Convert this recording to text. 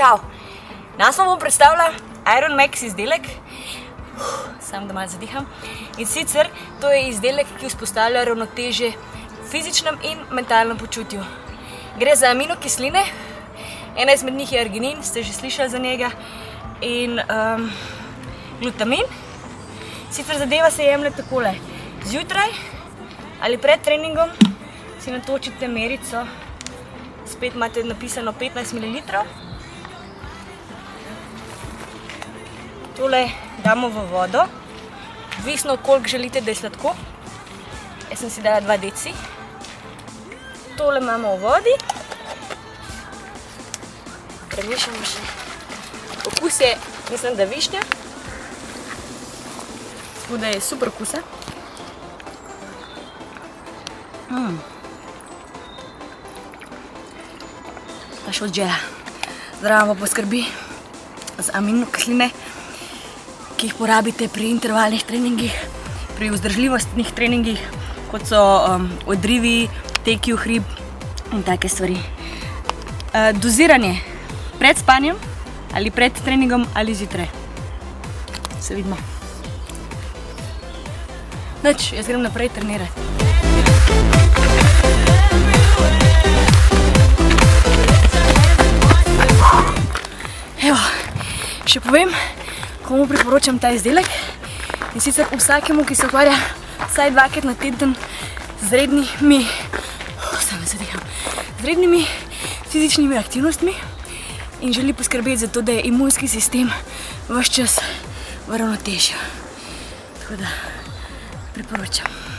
Čau! Danes vam bom predstavila Iron Max izdelek. Samo da malo zadiham. In sicer to je izdelek, ki vzpostavlja ravnotežje v fizičnem in mentalnem počutju. Gre za aminokisline, ena izmed njih je arginin, ste že slišali za njega, in glutamin. Sicer zadeva se jemlje takole. Zjutraj ali pred treningom si natočite merico, spet imate napisano 15 ml. Tole damo v vodo, odvisno koliko želite, da je sladko. Jaz sem si dala 2 deci. Tole imamo v vodi. Premešamo še. Okus je, mislim, da višnja. Tako da je super okusa. Ta še od žela. Zdravo poskrbi za aminokisline, ki jih porabite pri intervalnih treningih, pri vzdržljivostnih treningih, kot so odrivi, teki v hrib in take stvari. Doziranje pred spanjem ali pred treningom ali zjutraj. Se vidimo. Nič, jaz grem naprej trenirati. Evo, še povem, komu priporočam ta izdelek. In sicer vsakemu, ki se ukvarja vsaj 2-krat na teden z rednimi fizičnimi aktivnostmi in želi poskrbeti za to, da je imunski sistem ves čas v ravnotežju. Tako da priporočam.